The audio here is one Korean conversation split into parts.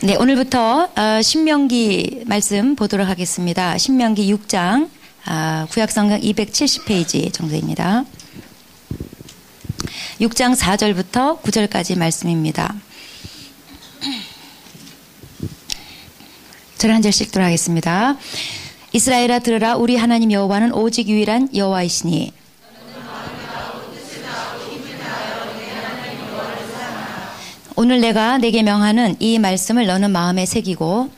네, 오늘부터 신명기 말씀 보도록 하겠습니다. 신명기 6장 구약성경 270페이지 정도입니다. 6장 4절부터 9절까지 말씀입니다. 저를 한 절씩 들어가겠습니다. 이스라엘아 들으라. 우리 하나님 여호와는 오직 유일한 여호와이시니 오늘 내가 내게 명하는 이 말씀을 너는 마음에 새기고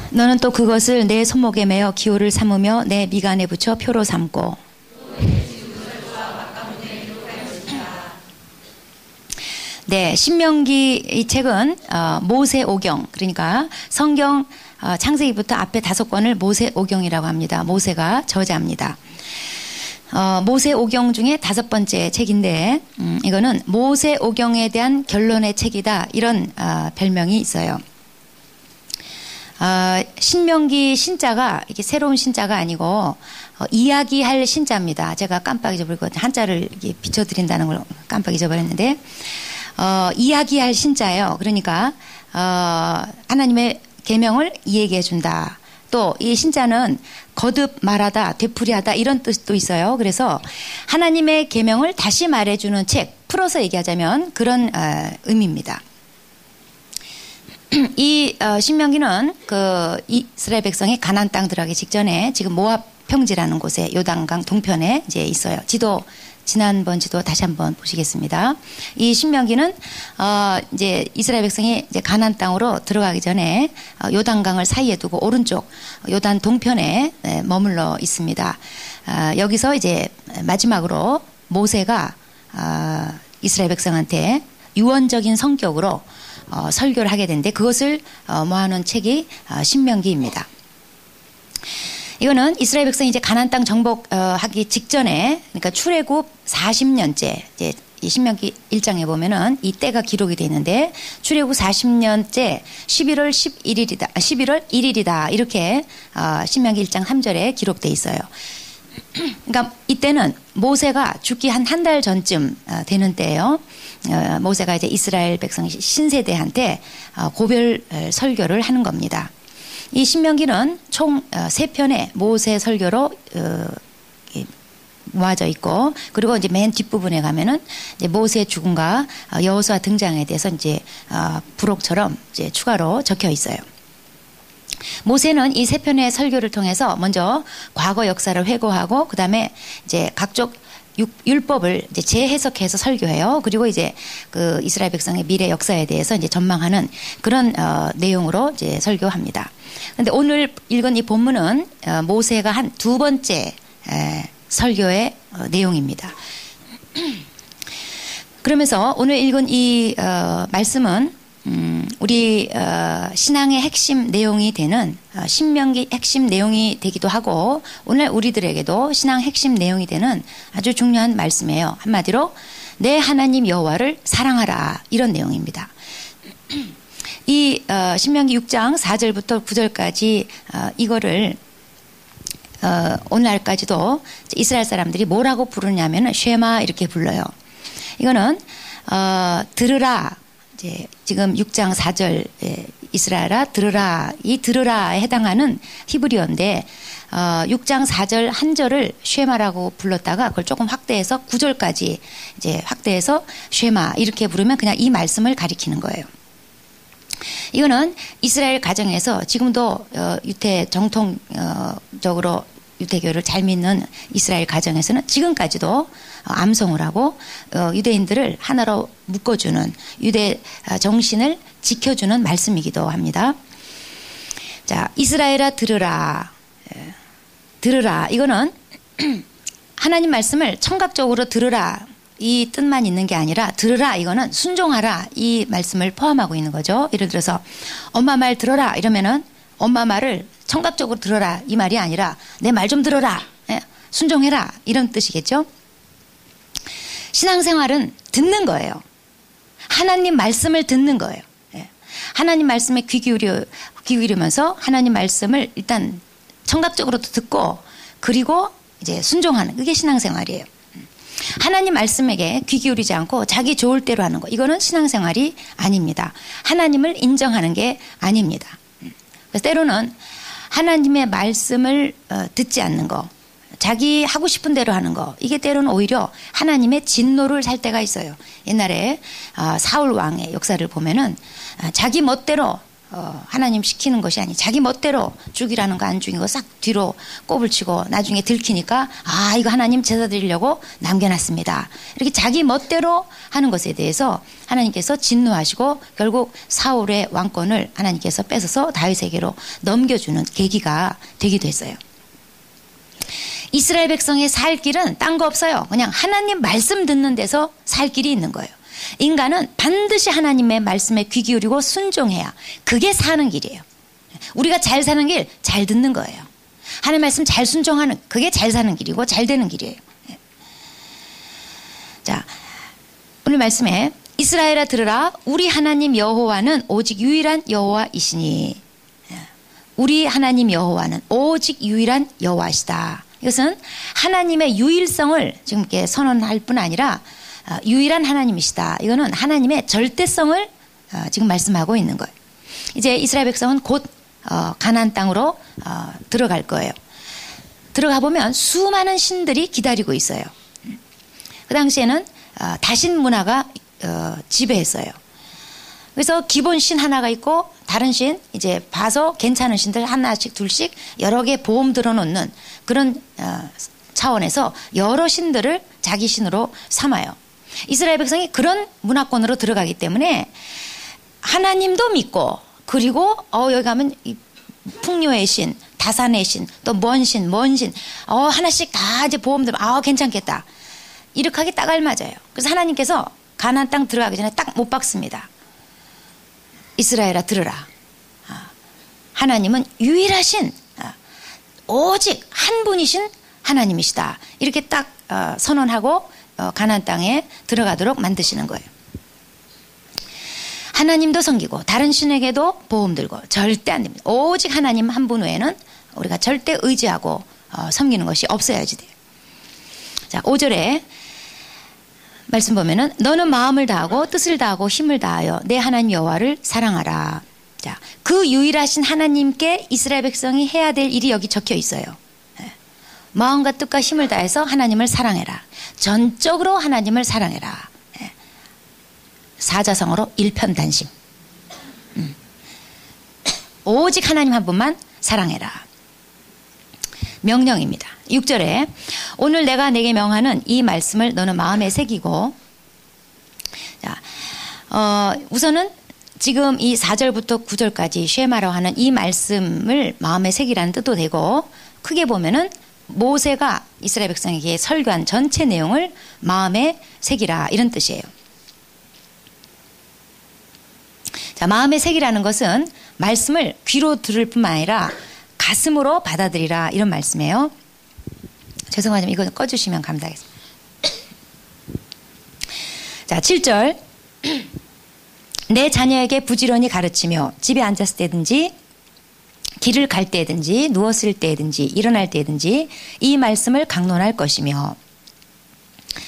너는 또 그것을 내 손목에 매어 기호를 삼으며 내 미간에 붙여 표로 삼고 네, 신명기 이 책은 모세오경, 그러니까 성경 창세기부터 앞에 5권을 모세오경이라고 합니다. 모세가 저자입니다. 모세오경 중에 5번째 책인데 이거는 모세오경에 대한 결론의 책이다, 이런 별명이 있어요. 신명기 신자가 이게 새로운 신자가 아니고 이야기할 신자입니다. 제가 깜빡 잊어버리고 한자를 비춰드린다는 걸 깜빡 잊어버렸는데 이야기할 신자예요. 그러니까 하나님의 계명을 이야기해 준다. 또 이 신자는 거듭 말하다, 되풀이하다, 이런 뜻도 있어요. 그래서 하나님의 계명을 다시 말해주는 책, 풀어서 얘기하자면 그런 의미입니다. 이 신명기는 그 이스라엘 백성이 가나안 땅 들어가기 직전에 지금 모압 평지라는 곳에 요단강 동편에 이제 있어요. 지난번 지도 다시 한번 보시겠습니다. 이 신명기는 이제 이스라엘 백성이 이제 가나안 땅으로 들어가기 전에 요단강을 사이에 두고 오른쪽 요단 동편에 머물러 있습니다. 여기서 이제 마지막으로 모세가 이스라엘 백성한테 유언적인 성격으로 설교를 하게 되는데 그것을 모아놓은 책이 신명기입니다. 이거는 이스라엘 백성이 이제 가나안 땅 정복하기 직전에, 그러니까 출애굽 40년째, 이제 이 신명기 1장에 보면은 이 때가 기록이 되어 있는데 출애굽 40년째 11월 1일이다 이렇게 신명기 1장 3절에 기록되어 있어요. 그러니까 이때는 모세가 죽기 한 달 전쯤 되는 때예요. 모세가 이제 이스라엘 백성 신세대한테 고별 설교를 하는 겁니다. 이 신명기는 총 3편의 모세 설교로 모아져 있고, 그리고 이제 맨 뒷부분에 가면은 이제 모세의 죽음과 여호수아 등장에 대해서 이제 부록처럼 이제 추가로 적혀 있어요. 모세는 이 3편의 설교를 통해서 먼저 과거 역사를 회고하고, 그 다음에 이제 각종 율법을 이제 재해석해서 설교해요. 그리고 이제 그 이스라엘 백성의 미래 역사에 대해서 이제 전망하는 그런 내용으로 이제 설교합니다. 그런데 오늘 읽은 이 본문은 모세가 한 2번째 설교의 내용입니다. 그러면서 오늘 읽은 이 말씀은 우리 신앙의 핵심 내용이 되는 신명기 핵심 내용이 되기도 하고, 오늘 우리들에게도 신앙 핵심 내용이 되는 아주 중요한 말씀이에요. 한마디로 내 하나님 여호와를 사랑하라, 이런 내용입니다. 이 신명기 6장 4절부터 9절까지 이거를 오늘날까지도 이스라엘 사람들이 뭐라고 부르냐면 쉐마 이렇게 불러요. 이거는 들으라, 이제 지금 6장 4절 이스라엘아 들으라, 이 들으라에 해당하는 히브리어인데 6장 4절 한 절을 쉐마라고 불렀다가 그걸 조금 확대해서 9절까지 이제 확대해서 쉐마 이렇게 부르면 그냥 이 말씀을 가리키는 거예요. 이거는 이스라엘 가정에서 지금도 유태 정통적으로 유대교를 잘 믿는 이스라엘 가정에서는 지금까지도 암송을 하고 유대인들을 하나로 묶어주는, 유대 정신을 지켜주는 말씀이기도 합니다. 자, 이스라엘아 들으라. 들으라. 이거는 하나님 말씀을 청각적으로 들으라, 이 뜻만 있는 게 아니라 들으라, 이거는 순종하라, 이 말씀을 포함하고 있는 거죠. 예를 들어서 엄마 말 들어라 이러면은 엄마 말을 청각적으로 들어라 이 말이 아니라 내 말 좀 들어라, 순종해라, 이런 뜻이겠죠. 신앙생활은 듣는 거예요. 하나님 말씀을 듣는 거예요. 하나님 말씀에 귀 기울이면서 하나님 말씀을 일단 청각적으로도 듣고, 그리고 이제 순종하는 그게 신앙생활이에요. 하나님 말씀에게 귀 기울이지 않고 자기 좋을 대로 하는 거 이거는 신앙생활이 아닙니다. 하나님을 인정하는 게 아닙니다. 그래서 때로는 하나님의 말씀을 듣지 않는 거 자기 하고 싶은 대로 하는 거 이게 때로는 오히려 하나님의 진노를 살 때가 있어요. 옛날에 사울 왕의 역사를 보면은 자기 멋대로 하나님 시키는 것이 아니 자기 멋대로 죽이라는 거 안 죽인 거 싹 뒤로 꼽을 치고 나중에 들키니까 이거 하나님 제사 드리려고 남겨놨습니다. 이렇게 자기 멋대로 하는 것에 대해서 하나님께서 진노하시고 결국 사울의 왕권을 하나님께서 뺏어서 다윗에게로 넘겨주는 계기가 되기도 했어요. 이스라엘 백성의 살 길은 딴 거 없어요. 그냥 하나님 말씀 듣는 데서 살 길이 있는 거예요. 인간은 반드시 하나님의 말씀에 귀 기울이고 순종해야 그게 사는 길이에요. 우리가 잘 사는 길 잘 듣는 거예요. 하나님 말씀 잘 순종하는 그게 잘 사는 길이고 잘 되는 길이에요. 자, 오늘 말씀에 이스라엘아 들으라 우리 하나님 여호와는 오직 유일한 여호와이시니 우리 하나님 여호와는 오직 유일한 여호와시다. 이것은 하나님의 유일성을 지금 이렇게 선언할 뿐 아니라 유일한 하나님이시다. 이거는 하나님의 절대성을 지금 말씀하고 있는 거예요. 이제 이스라엘 백성은 곧 가나안 땅으로 들어갈 거예요. 들어가 보면 수많은 신들이 기다리고 있어요. 그 당시에는 다신 문화가 지배했어요. 그래서 기본 신 하나가 있고 다른 신 이제 봐서 괜찮은 신들 하나씩 둘씩 여러 개 보험 들어놓는 그런 차원에서 여러 신들을 자기 신으로 삼아요. 이스라엘 백성이 그런 문화권으로 들어가기 때문에 하나님도 믿고 그리고 여기 가면 풍요의 신, 다산의 신, 또 먼 신, 하나씩 다 이제 보험 들면 괜찮겠다. 이렇게 하기 딱 알맞아요. 그래서 하나님께서 가나안 땅 들어가기 전에 딱 못 박습니다. 이스라엘아 들으라. 하나님은 유일하신 오직 한 분이신 하나님이시다. 이렇게 딱 선언하고 가나안 땅에 들어가도록 만드시는 거예요. 하나님도 섬기고 다른 신에게도 보험 들고 절대 안 됩니다. 오직 하나님 한 분 외에는 우리가 절대 의지하고 섬기는 것이 없어야지 돼요. 자, 5절에 말씀 보면은 너는 마음을 다하고 뜻을 다하고 힘을 다하여 내 하나님 여호와를 사랑하라. 자, 그 유일하신 하나님께 이스라엘 백성이 해야 될 일이 여기 적혀 있어요. 마음과 뜻과 힘을 다해서 하나님을 사랑해라. 전적으로 하나님을 사랑해라. 사자성어로 일편단심. 오직 하나님 한 분만 사랑해라. 명령입니다. 6절에 오늘 내가 내게 명하는 이 말씀을 너는 마음에 새기고 자, 우선은 지금 이 4절부터 9절까지 쉐마라고 하는 이 말씀을 마음에 새기라는 뜻도 되고 크게 보면은 모세가 이스라엘 백성에게 설교한 전체 내용을 마음에 새기라 이런 뜻이에요. 자, 마음에 새기라는 것은 말씀을 귀로 들을 뿐만 아니라 가슴으로 받아들이라 이런 말씀이에요. 죄송하지만 이거 꺼주시면 감사하겠습니다. 자, 7절 내 자녀에게 부지런히 가르치며 집에 앉았을 때든지 길을 갈 때든지 누웠을 때든지 일어날 때든지 이 말씀을 강론할 것이며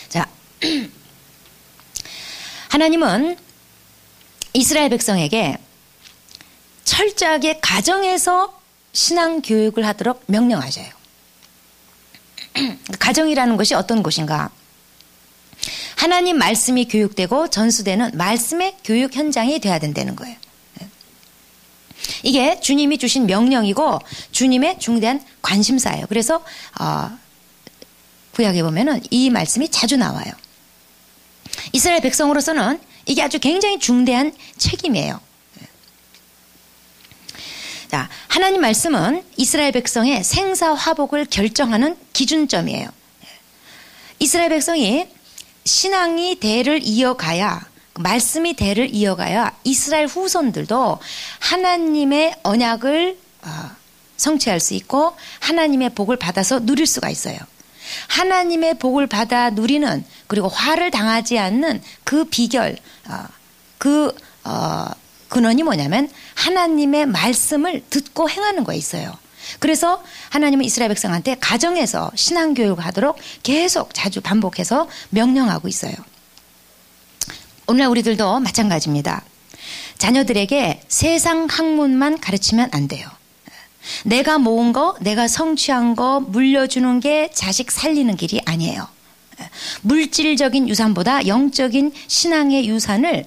자 하나님은 이스라엘 백성에게 철저하게 가정에서 신앙 교육을 하도록 명령하셔요. 가정이라는 것이 어떤 곳인가? 하나님 말씀이 교육되고 전수되는 말씀의 교육 현장이 돼야 된다는 거예요. 이게 주님이 주신 명령이고 주님의 중대한 관심사예요. 그래서 구약에 보면은 이 말씀이 자주 나와요. 이스라엘 백성으로서는 이게 아주 굉장히 중대한 책임이에요. 자, 하나님 말씀은 이스라엘 백성의 생사화복을 결정하는 기준점이에요. 이스라엘 백성이 신앙이 대를 이어가야 말씀이 대를 이어가야 이스라엘 후손들도 하나님의 언약을 성취할 수 있고 하나님의 복을 받아서 누릴 수가 있어요. 하나님의 복을 받아 누리는 그리고 화를 당하지 않는 그 비결 근원이 뭐냐면 하나님의 말씀을 듣고 행하는 거에 있어요. 그래서 하나님은 이스라엘 백성한테 가정에서 신앙교육하도록 계속 자주 반복해서 명령하고 있어요. 오늘날 우리들도 마찬가지입니다. 자녀들에게 세상 학문만 가르치면 안 돼요. 내가 모은 거, 내가 성취한 거 물려주는 게 자식 살리는 길이 아니에요. 물질적인 유산보다 영적인 신앙의 유산을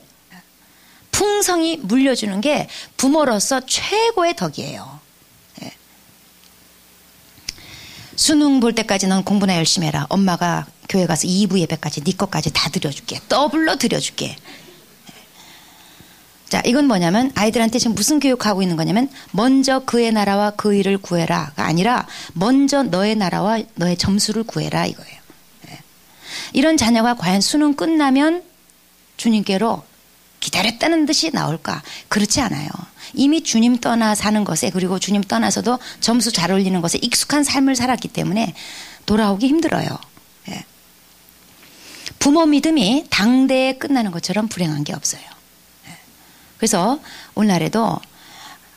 풍성히 물려주는 게 부모로서 최고의 덕이에요. 수능 볼 때까지 넌 공부나 열심히 해라. 엄마가 교회 가서 2부 예배까지 네 것까지 다 드려줄게. 더블로 드려줄게. 자, 이건 뭐냐면 아이들한테 지금 무슨 교육하고 있는 거냐면 먼저 그의 나라와 그 일을 구해라가 아니라 먼저 너의 나라와 너의 점수를 구해라 이거예요. 이런 자녀가 과연 수능 끝나면 주님께로 기다렸다는 듯이 나올까? 그렇지 않아요. 이미 주님 떠나 사는 것에 그리고 주님 떠나서도 점수 잘 올리는 것에 익숙한 삶을 살았기 때문에 돌아오기 힘들어요. 부모 믿음이 당대에 끝나는 것처럼 불행한 게 없어요. 그래서 오늘날에도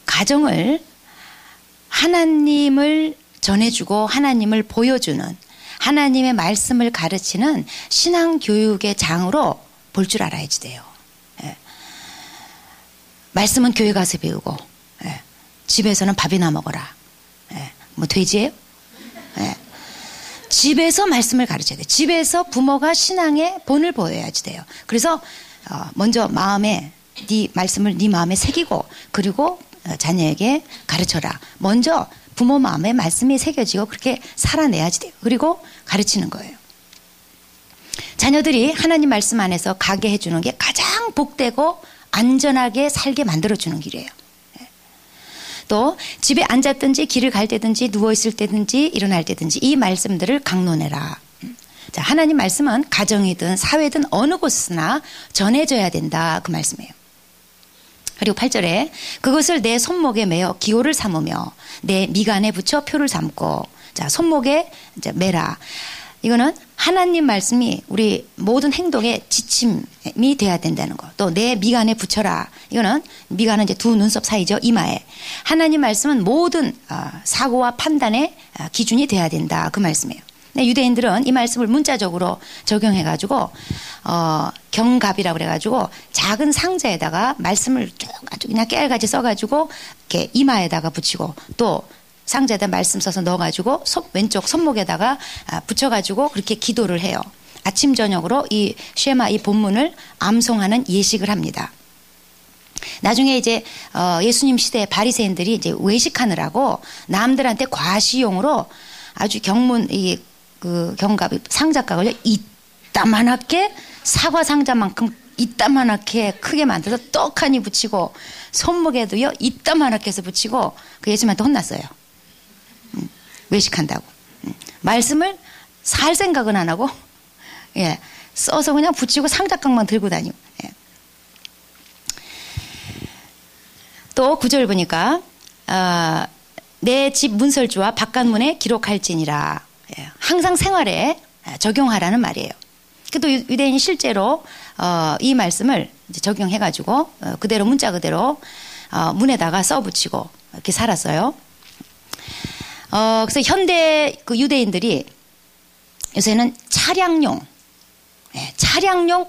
가정을 하나님을 전해주고 하나님을 보여주는 하나님의 말씀을 가르치는 신앙교육의 장으로 볼 줄 알아야지 돼요. 말씀은 교회 가서 배우고 집에서는 밥이나 먹어라. 뭐 돼지예요? 집에서 말씀을 가르쳐야 돼요. 집에서 부모가 신앙의 본을 보여야지 돼요. 그래서 먼저 마음에 네 말씀을 네 마음에 새기고 그리고 자녀에게 가르쳐라. 먼저 부모 마음에 말씀이 새겨지고 그렇게 살아내야지 돼요. 그리고 가르치는 거예요. 자녀들이 하나님 말씀 안에서 가게 해주는 게 가장 복되고 안전하게 살게 만들어주는 길이에요. 또 집에 앉았든지 길을 갈 때든지 누워있을 때든지 일어날 때든지 이 말씀들을 강론해라. 자, 하나님 말씀은 가정이든 사회든 어느 곳이나 전해져야 된다. 그 말씀이에요. 그리고 8절에 그것을 내 손목에 매어 기호를 삼으며 내 미간에 붙여 표를 삼고 자 손목에 이제 매라. 이거는 하나님 말씀이 우리 모든 행동의 지침이 돼야 된다는 거. 또 내 미간에 붙여라. 이거는 미간은 이제 두 눈썹 사이죠. 이마에. 하나님 말씀은 모든 사고와 판단의 기준이 돼야 된다. 그 말씀이에요. 네, 유대인들은 이 말씀을 문자적으로 적용해가지고 경갑이라고 그래가지고 작은 상자에다가 말씀을 쭉 아주 그냥 깨알같이 써가지고 이렇게 이마에다가 붙이고 또 상자에다 말씀 써서 넣어가지고 왼쪽 손목에다가 붙여가지고 그렇게 기도를 해요. 아침 저녁으로 이 쉐마 이 본문을 암송하는 예식을 합니다. 나중에 이제 예수님 시대에 바리새인들이 이제 외식하느라고 남들한테 과시용으로 아주 경문 그 경갑이 상자각을 이따만하게 사과 상자만큼 이따만하게 크게 만들어서 떡하니 붙이고 손목에도요 이따만하게 해서 붙이고 그 예수님한테 혼났어요. 외식한다고. 말씀을 살 생각은 안 하고 써서 그냥 붙이고 상자각만 들고 다니고. 또 9절 보니까 내 집 문설주와 바깥문에 기록할지니라. 항상 생활에 적용하라는 말이에요. 그래도 유대인이 실제로 이 말씀을 이제 적용해가지고 그대로 문자 그대로 문에다가 써붙이고 이렇게 살았어요. 그래서 현대 그 유대인들이 요새는 차량용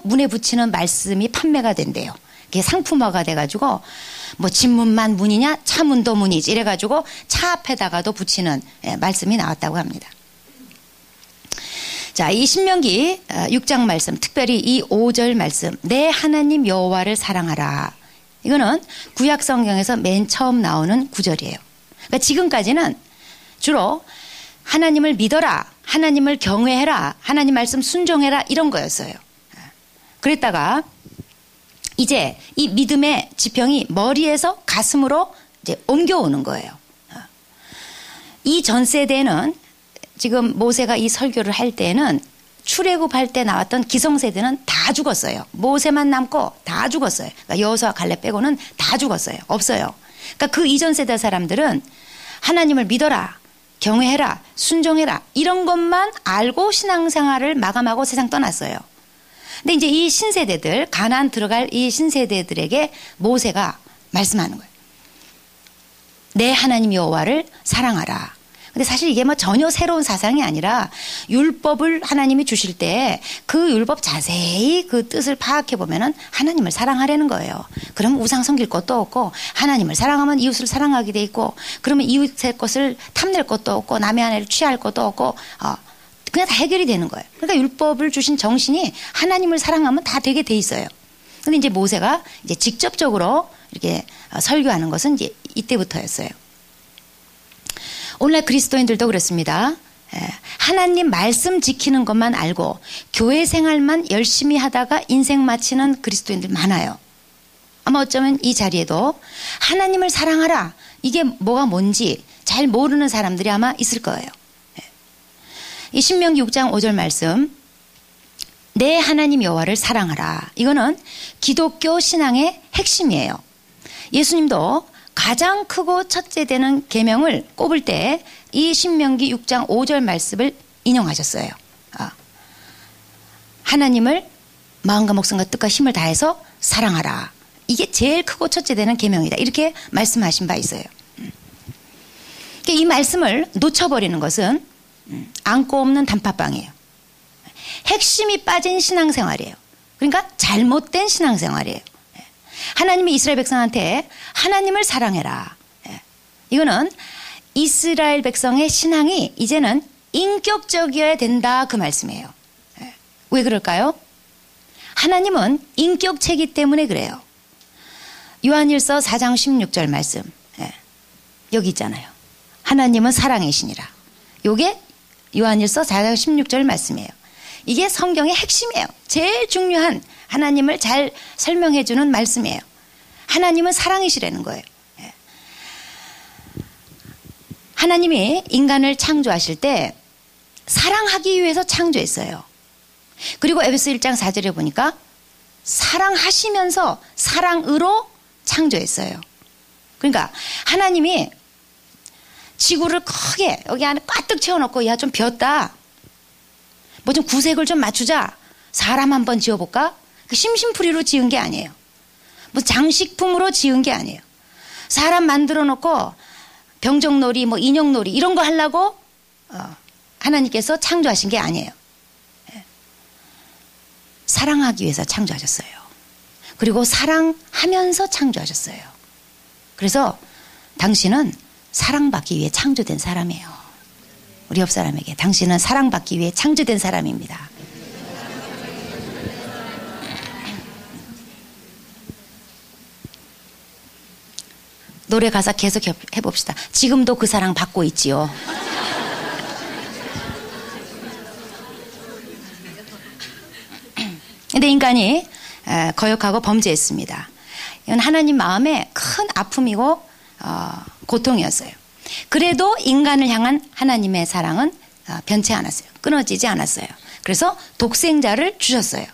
문에 붙이는 말씀이 판매가 된대요. 그게 상품화가 돼가지고 뭐 집문만 문이냐 차문도 문이지 이래가지고 차 앞에다가도 붙이는 말씀이 나왔다고 합니다. 자, 이 신명기 6장 말씀, 특별히 이 5절 말씀, 내 하나님 여호와를 사랑하라. 이거는 구약 성경에서 맨 처음 나오는 구절이에요. 그러니까 지금까지는 주로 하나님을 믿어라, 하나님을 경외해라, 하나님 말씀 순종해라 이런 거였어요. 그랬다가 이제 이 믿음의 지평이 머리에서 가슴으로 이제 옮겨오는 거예요. 이 전 세대는 지금 모세가 이 설교를 할 때는 출애굽할 때 나왔던 기성세대는 다 죽었어요. 모세만 남고 다 죽었어요. 그러니까 여호수아 갈렙 빼고는 다 죽었어요. 없어요. 그러니까 그 이전 세대 사람들은 하나님을 믿어라, 경외해라, 순종해라 이런 것만 알고 신앙생활을 마감하고 세상 떠났어요. 근데 이제 이 신세대들, 가나안 들어갈 이 신세대들에게 모세가 말씀하는 거예요. 내 하나님 여호와를 사랑하라. 근데 사실 이게 뭐 전혀 새로운 사상이 아니라 율법을 하나님이 주실 때 그 율법 자세히 그 뜻을 파악해 보면은 하나님을 사랑하려는 거예요. 그럼 우상 섬길 것도 없고, 하나님을 사랑하면 이웃을 사랑하게 돼 있고, 그러면 이웃의 것을 탐낼 것도 없고, 남의 아내를 취할 것도 없고, 그냥 다 해결이 되는 거예요. 그러니까 율법을 주신 정신이 하나님을 사랑하면 다 되게 돼 있어요. 근데 이제 모세가 이제 직접적으로 이렇게 설교하는 것은 이제 이때부터였어요. 오늘날 그리스도인들도 그렇습니다. 하나님 말씀 지키는 것만 알고 교회 생활만 열심히 하다가 인생 마치는 그리스도인들 많아요. 아마 어쩌면 이 자리에도 하나님을 사랑하라, 이게 뭐가 뭔지 잘 모르는 사람들이 아마 있을 거예요. 이 신명기 6장 5절 말씀, 내 하나님 여호와를 사랑하라. 이거는 기독교 신앙의 핵심이에요. 예수님도 가장 크고 첫째 되는 계명을 꼽을 때 이 신명기 6장 5절 말씀을 인용하셨어요. 하나님을 마음과 목숨과 뜻과 힘을 다해서 사랑하라. 이게 제일 크고 첫째 되는 계명이다. 이렇게 말씀하신 바 있어요. 이 말씀을 놓쳐버리는 것은 안고 없는 단팥빵이에요. 핵심이 빠진 신앙생활이에요. 그러니까 잘못된 신앙생활이에요. 하나님이 이스라엘 백성한테 하나님을 사랑해라. 이거는 이스라엘 백성의 신앙이 이제는 인격적이어야 된다, 그 말씀이에요. 왜 그럴까요? 하나님은 인격체이기 때문에 그래요. 요한일서 4장 16절 말씀, 여기 있잖아요. 하나님은 사랑이시니라. 요게 요한일서 4장 16절 말씀이에요. 이게 성경의 핵심이에요. 제일 중요한 하나님을 잘 설명해 주는 말씀이에요. 하나님은 사랑이시라는 거예요. 하나님이 인간을 창조하실 때 사랑하기 위해서 창조했어요. 그리고 에베소 1장 4절에 보니까 사랑하시면서 사랑으로 창조했어요. 그러니까 하나님이 지구를 크게 여기 안에 꽉 채워놓고, 야 좀 비었다, 뭐 좀 구색을 좀 맞추자, 사람 한번 지어볼까? 그 심심풀이로 지은 게 아니에요. 뭐 장식품으로 지은 게 아니에요. 사람 만들어 놓고 병정놀이, 뭐 인형놀이 이런 거 하려고 하나님께서 창조하신 게 아니에요. 사랑하기 위해서 창조하셨어요. 그리고 사랑하면서 창조하셨어요. 그래서 당신은 사랑받기 위해 창조된 사람이에요. 우리 옆 사람에게, 당신은 사랑받기 위해 창조된 사람입니다. 노래 가사 계속 해봅시다. 지금도 그 사랑 받고 있지요. 근데 인간이 거역하고 범죄했습니다. 이건 하나님 마음에 큰 아픔이고 고통이었어요. 그래도 인간을 향한 하나님의 사랑은 변치 않았어요. 끊어지지 않았어요. 그래서 독생자를 주셨어요.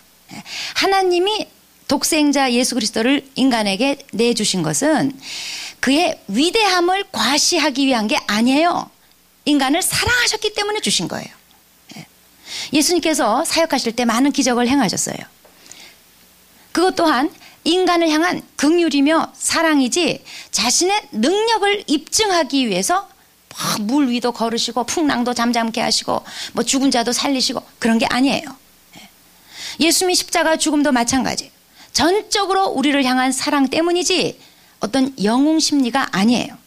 하나님이 독생자 예수 그리스도를 인간에게 내주신 것은 그의 위대함을 과시하기 위한 게 아니에요. 인간을 사랑하셨기 때문에 주신 거예요. 예수님께서 사역하실 때 많은 기적을 행하셨어요. 그것 또한 인간을 향한 긍휼이며 사랑이지 자신의 능력을 입증하기 위해서 물 위도 걸으시고 풍랑도 잠잠케 하시고 뭐 죽은 자도 살리시고 그런 게 아니에요. 예수님이 십자가 죽음도 마찬가지. 전적으로 우리를 향한 사랑 때문이지 어떤 영웅 심리가 아니에요.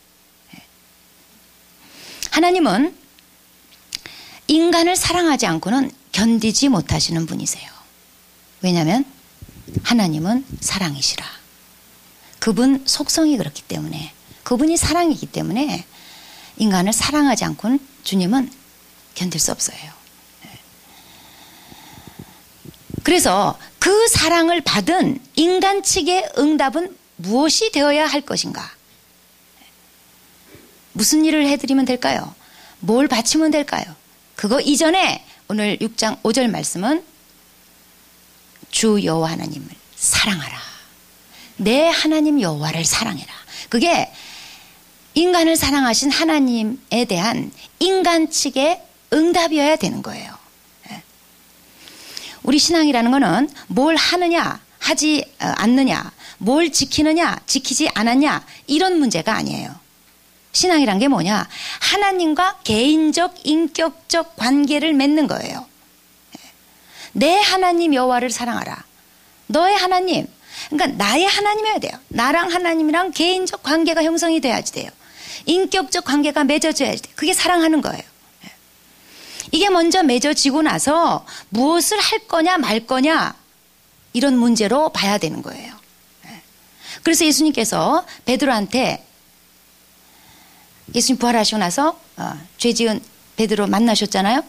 하나님은 인간을 사랑하지 않고는 견디지 못하시는 분이세요. 왜냐하면 하나님은 사랑이시라. 그분 속성이 그렇기 때문에, 그분이 사랑이기 때문에 인간을 사랑하지 않고는 주님은 견딜 수 없어요. 그래서 그 사랑을 받은 인간 측의 응답은 무엇이 되어야 할 것인가? 무슨 일을 해드리면 될까요? 뭘 바치면 될까요? 그거 이전에 오늘 6장 5절 말씀은 주 여호와 하나님을 사랑하라. 내 하나님 여호와를 사랑해라. 그게 인간을 사랑하신 하나님에 대한 인간 측의 응답이어야 되는 거예요. 우리 신앙이라는 거는 뭘 하느냐 하지 않느냐, 뭘 지키느냐 지키지 않았냐 이런 문제가 아니에요. 신앙이란 게 뭐냐? 하나님과 개인적 인격적 관계를 맺는 거예요. 내 하나님 여호와를 사랑하라. 너의 하나님, 그러니까 나의 하나님이어야 돼요. 나랑 하나님이랑 개인적 관계가 형성이 돼야지 돼요. 인격적 관계가 맺어져야지 돼요. 그게 사랑하는 거예요. 이게 먼저 맺어지고 나서 무엇을 할 거냐 말 거냐 이런 문제로 봐야 되는 거예요. 그래서 예수님께서 베드로한테 예수님 부활하시고 나서 죄 지은 베드로 만나셨잖아요.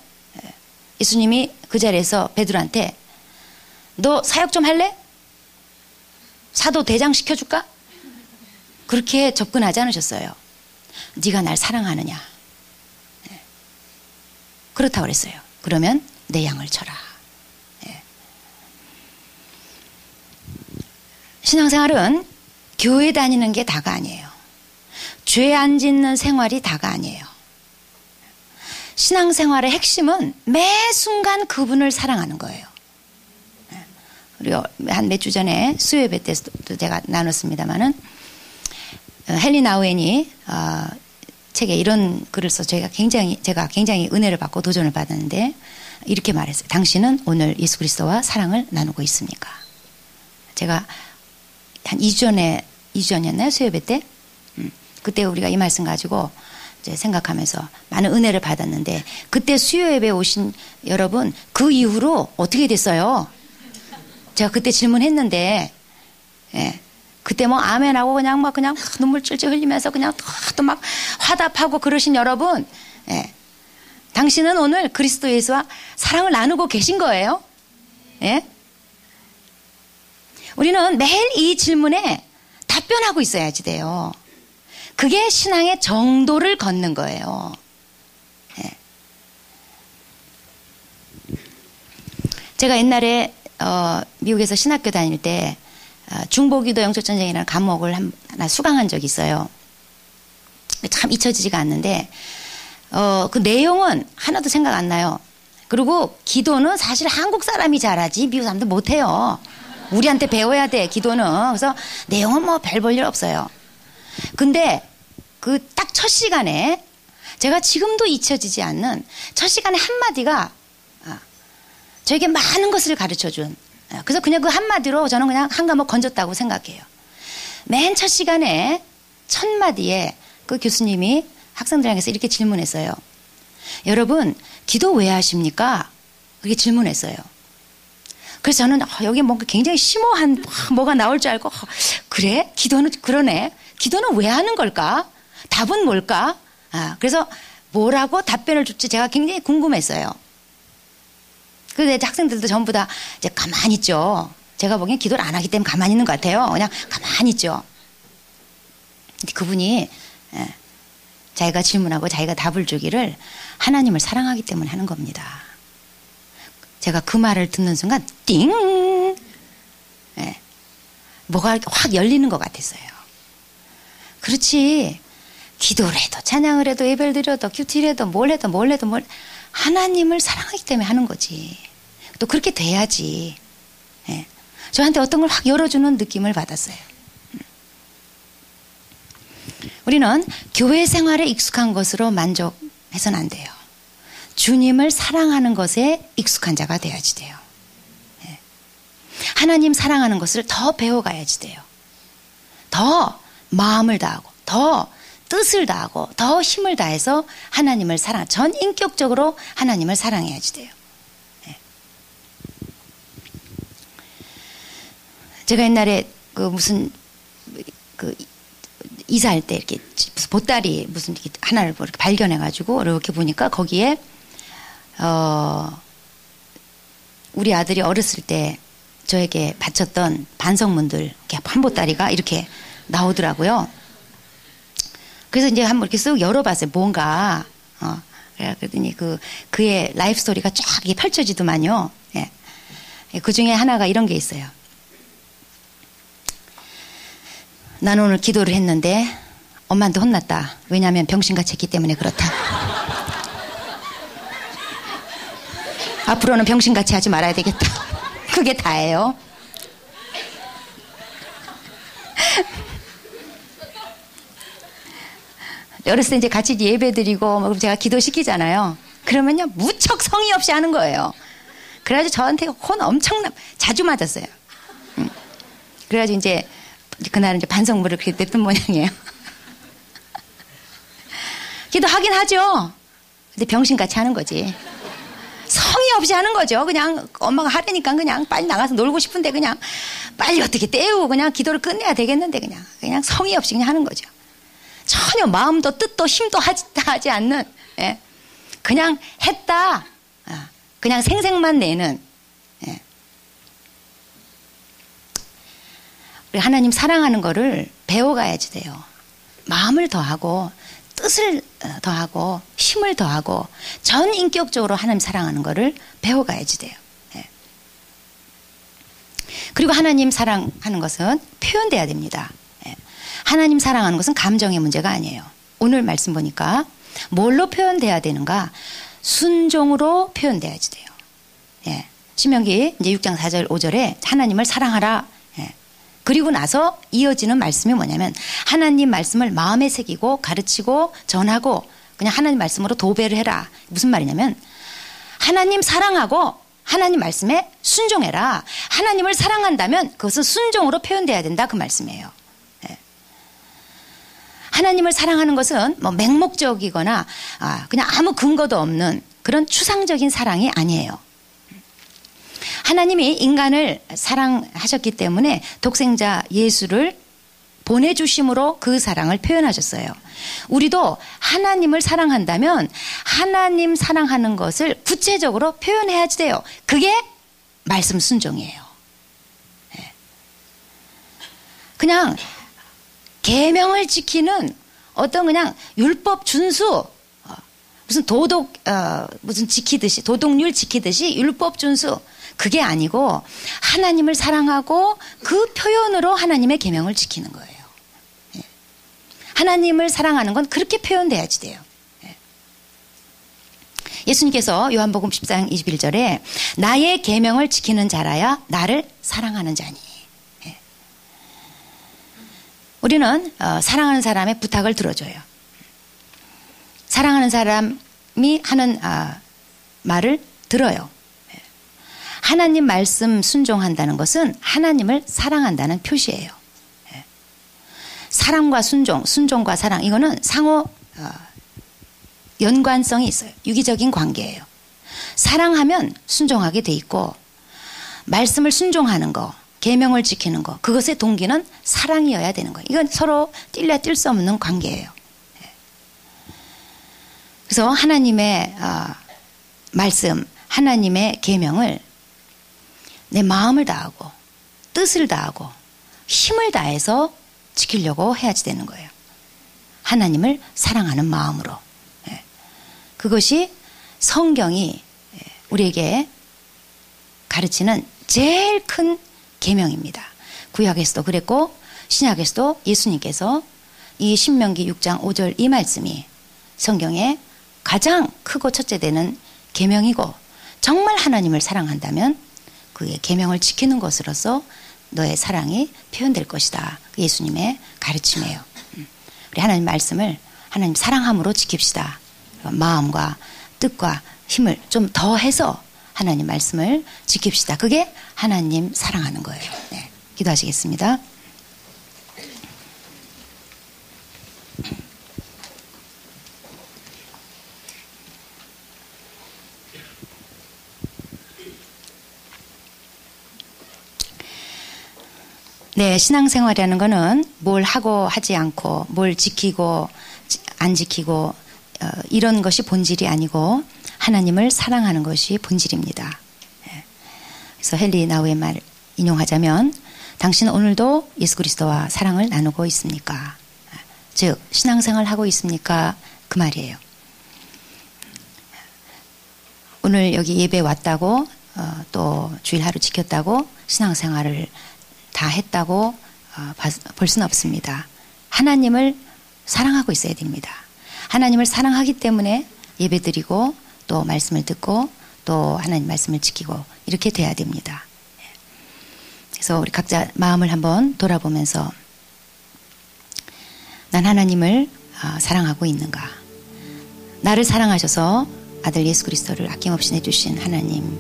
예수님이 그 자리에서 베드로한테 너 사역 좀 할래? 사도 대장 시켜줄까? 그렇게 접근하지 않으셨어요. 네가 날 사랑하느냐? 그렇다고 그랬어요. 그러면 내 양을 쳐라. 신앙생활은 교회 다니는 게 다가 아니에요. 죄 안 짓는 생활이 다가 아니에요. 신앙생활의 핵심은 매 순간 그분을 사랑하는 거예요. 그리고 한 몇 주 전에 수요예배 때도 제가 나눴습니다마는 헨리 나우엔이 책에 이런 글을 써 제가 굉장히 은혜를 받고 도전을 받았는데 이렇게 말했어요. 당신은 오늘 예수 그리스도와 사랑을 나누고 있습니까? 제가 한 2주 전이었나요? 수요예배 때? 그때 우리가 이 말씀 가지고 이제 생각하면서 많은 은혜를 받았는데 그때 수요예배 오신 여러분 그 이후로 어떻게 됐어요? 제가 그때 질문했는데 그때 뭐 아멘하고 그냥 눈물 찔찔 흘리면서 그냥 또 막 화답하고 그러신 여러분 당신은 오늘 그리스도 예수와 사랑을 나누고 계신 거예요? 우리는 매일 이 질문에 답변하고 있어야지 돼요. 그게 신앙의 정도를 걷는 거예요. 제가 옛날에 미국에서 신학교 다닐 때 중보기도 영적전쟁이라는 과목을 하나 수강한 적이 있어요. 참 잊혀지지가 않는데 그 내용은 하나도 생각 안 나요. 그리고 기도는 사실 한국 사람이 잘하지 미국 사람들 못해요. 우리한테 배워야 돼 기도는. 그래서 내용은 뭐 별 볼 일 없어요. 근데 그 딱 첫 시간에 제가 지금도 잊혀지지 않는 첫 시간에 한마디가 저에게 많은 것을 가르쳐준. 그래서 그냥 그 한마디로 저는 그냥 한 과목 건졌다고 생각해요. 맨 첫 시간에 첫 마디에 그 교수님이 학생들에게서 이렇게 질문했어요. 여러분 기도 왜 하십니까? 그렇게 질문했어요. 그래서 저는 여기 뭔가 굉장히 심오한 뭐가 나올 줄 알고 그래? 기도는 그러네. 기도는 왜 하는 걸까? 답은 뭘까? 그래서 뭐라고 답변을 줄지 제가 굉장히 궁금했어요. 그래서 학생들도 전부 다 이제 가만히 있죠. 제가 보기엔 기도를 안 하기 때문에 가만히 있는 것 같아요. 그냥 가만히 있죠. 근데 그분이 자기가 질문하고 자기가 답을 주기를 하나님을 사랑하기 때문에 하는 겁니다. 제가 그 말을 듣는 순간 띵! 뭐가 확 열리는 것 같았어요. 그렇지. 기도를 해도 찬양을 해도 예배를 드려도 큐티를 해도 뭘 해도 하나님을 사랑하기 때문에 하는 거지. 또 그렇게 돼야지. 저한테 어떤 걸 확 열어주는 느낌을 받았어요. 우리는 교회 생활에 익숙한 것으로 만족해서는 안 돼요. 주님을 사랑하는 것에 익숙한 자가 돼야지 돼요. 하나님 사랑하는 것을 더 배워가야지 돼요. 더 마음을 다하고 더 뜻을 다하고 더 힘을 다해서 하나님을 전 인격적으로 하나님을 사랑해야지 돼요. 제가 옛날에 이사할 때 이렇게 무슨 보따리 무슨 하나를 이렇게 발견해가지고 이렇게 보니까 거기에 우리 아들이 어렸을 때 저에게 바쳤던 반성문들 이렇게 한 보따리가 이렇게 나오더라고요. 그래서 이제 한번 이렇게 쓱 열어봤어요. 뭔가 그랬더니 그의 라이프 스토리가 쫙 펼쳐지더만요. 그 중에 하나가 이런 게 있어요. 나는 오늘 기도를 했는데 엄마한테 혼났다. 왜냐하면 병신같이 했기 때문에 그렇다. 앞으로는 병신같이 하지 말아야 되겠다. 그게 다예요. 어렸을 때 이제 같이 예배 드리고 뭐 제가 기도시키잖아요. 그러면요 무척 성의 없이 하는 거예요. 그래가지고 저한테 혼 엄청 자주 맞았어요. 그래가지고 이제 그날은 이제 반성문을 그렇게 냈던 모양이에요. 기도하긴 하죠. 근데 병신같이 하는 거지. 성의 없이 하는 거죠. 그냥 엄마가 하라니까 그냥 빨리 나가서 놀고 싶은데 그냥 빨리 어떻게 때우고 그냥 기도를 끝내야 되겠는데 그냥 성의 없이 그냥 하는 거죠. 전혀 마음도 뜻도 힘도 하지 않는, 예. 그냥 했다. 그냥 생색만 내는. 예. 우리 하나님 사랑하는 거를 배워가야지 돼요. 마음을 더하고 뜻을 더하고 힘을 더하고 전 인격적으로 하나님 사랑하는 거를 배워가야지 돼요. 예. 그리고 하나님 사랑하는 것은 표현돼야 됩니다. 예. 하나님 사랑하는 것은 감정의 문제가 아니에요. 오늘 말씀 보니까 뭘로 표현돼야 되는가? 순종으로 표현돼야지 돼요. 예. 신명기 이제 6장 4절 5절에 하나님을 사랑하라. 예. 그리고 나서 이어지는 말씀이 뭐냐면 하나님 말씀을 마음에 새기고 가르치고 전하고 그냥 하나님 말씀으로 도배를 해라. 무슨 말이냐면 하나님 사랑하고 하나님 말씀에 순종해라. 하나님을 사랑한다면 그것은 순종으로 표현돼야 된다. 그 말씀이에요. 예. 하나님을 사랑하는 것은 뭐 맹목적이거나 그냥 아무 근거도 없는 그런 추상적인 사랑이 아니에요. 하나님이 인간을 사랑하셨기 때문에 독생자 예수를 보내주심으로 그 사랑을 표현하셨어요. 우리도 하나님을 사랑한다면 하나님 사랑하는 것을 구체적으로 표현해야지 돼요. 그게 말씀 순종이에요. 그냥 계명을 지키는 어떤 그냥 율법 준수 무슨 무슨 지키듯이 도덕률 지키듯이 율법 준수 그게 아니고 하나님을 사랑하고 그 표현으로 하나님의 계명을 지키는 거예요. 예. 하나님을 사랑하는 건 그렇게 표현돼야지 돼요. 예. 예수님께서 요한복음 14장 21절에 나의 계명을 지키는 자라야 나를 사랑하는 자니. 예. 우리는 사랑하는 사람의 부탁을 들어줘요. 사랑하는 사람이 하는 말을 들어요. 하나님 말씀 순종한다는 것은 하나님을 사랑한다는 표시예요. 사랑과 순종, 순종과 사랑 이거는 상호 연관성이 있어요. 유기적인 관계예요. 사랑하면 순종하게 돼 있고 말씀을 순종하는 거, 계명을 지키는 거 그것의 동기는 사랑이어야 되는 거예요. 이건 서로 뛸래 뛸 수 없는 관계예요. 그래서 하나님의 말씀, 하나님의 계명을 내 마음을 다하고 뜻을 다하고 힘을 다해서 지키려고 해야지 되는 거예요. 하나님을 사랑하는 마음으로. 그것이 성경이 우리에게 가르치는 제일 큰 계명입니다. 구약에서도 그랬고 신약에서도 예수님께서 이 신명기 6장 5절 이 말씀이 성경에 가장 크고 첫째 되는 계명이고 정말 하나님을 사랑한다면 그의 계명을 지키는 것으로서 너의 사랑이 표현될 것이다. 예수님의 가르침이에요. 우리 하나님 말씀을 하나님 사랑함으로 지킵시다. 마음과 뜻과 힘을 좀 더해서 하나님 말씀을 지킵시다. 그게 하나님 사랑하는 거예요. 네, 기도하시겠습니다. 네, 신앙생활이라는 거는 뭘 하고 하지 않고 뭘 지키고 안 지키고 이런 것이 본질이 아니고 하나님을 사랑하는 것이 본질입니다. 그래서 헨리 나우의 말 인용하자면 당신은 오늘도 예수 그리스도와 사랑을 나누고 있습니까? 즉 신앙생활을 하고 있습니까? 그 말이에요. 오늘 여기 예배 왔다고 또 주일 하루 지켰다고 신앙생활을 다 했다고 볼 수는 없습니다. 하나님을 사랑하고 있어야 됩니다. 하나님을 사랑하기 때문에 예배드리고 또 말씀을 듣고 또 하나님 말씀을 지키고 이렇게 돼야 됩니다. 그래서 우리 각자 마음을 한번 돌아보면서 난 하나님을 사랑하고 있는가? 나를 사랑하셔서 아들 예수 그리스도를 아낌없이 내주신 하나님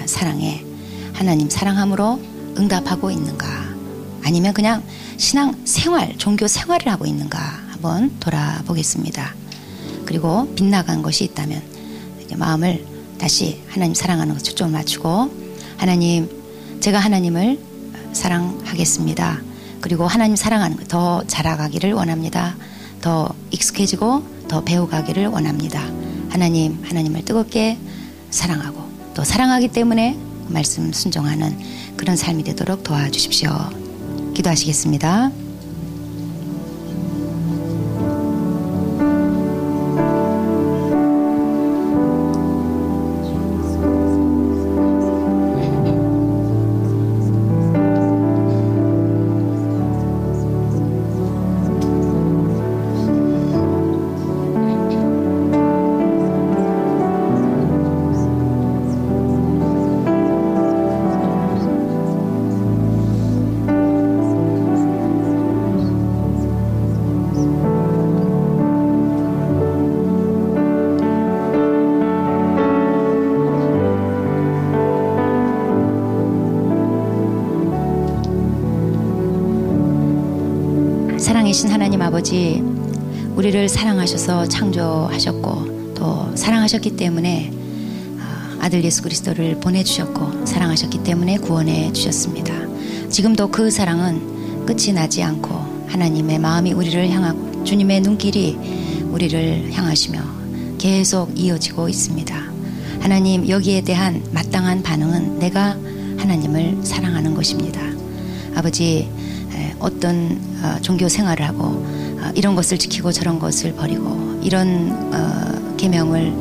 사랑에 하나님 사랑함으로 응답하고 있는가? 아니면 그냥 신앙 생활, 종교 생활을 하고 있는가? 한번 돌아보겠습니다. 그리고 빗나간 것이 있다면 이제 마음을 다시 하나님 사랑하는 것 초점을 맞추고 하나님, 제가 하나님을 사랑하겠습니다. 그리고 하나님 사랑하는 것 더 자라가기를 원합니다. 더 익숙해지고 더 배워가기를 원합니다. 하나님을 뜨겁게 사랑하고 또 사랑하기 때문에 말씀 순종하는 그런 삶이 되도록 도와주십시오. 기도하시겠습니다. 사랑이신 하나님 아버지, 우리를 사랑하셔서 창조하셨고 또 사랑하셨기 때문에 아들 예수 그리스도를 보내주셨고 사랑하셨기 때문에 구원해 주셨습니다. 지금도 그 사랑은 끝이 나지 않고 하나님의 마음이 우리를 향하고 주님의 눈길이 우리를 향하시며 계속 이어지고 있습니다. 하나님, 여기에 대한 마땅한 반응은 내가 하나님을 사랑하는 것입니다. 아버지, 어떤 종교 생활을 하고 이런 것을 지키고 저런 것을 버리고 이런 계명을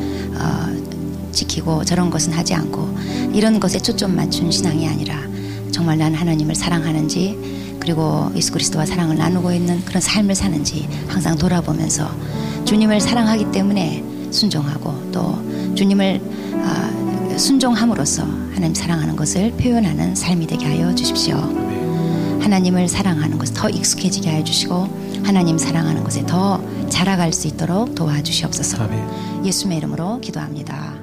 지키고 저런 것은 하지 않고 이런 것에 초점 맞춘 신앙이 아니라 정말 난 하나님을 사랑하는지 그리고 예수 그리스도와 사랑을 나누고 있는 그런 삶을 사는지 항상 돌아보면서 주님을 사랑하기 때문에 순종하고 또 주님을 순종함으로써 하나님 사랑하는 것을 표현하는 삶이 되게 하여 주십시오. 하나님을 사랑하는 것에 더 익숙해지게 하여 주시고 하나님 사랑하는 것에 더 자라갈 수 있도록 도와주시옵소서. 예수의 이름으로 기도합니다.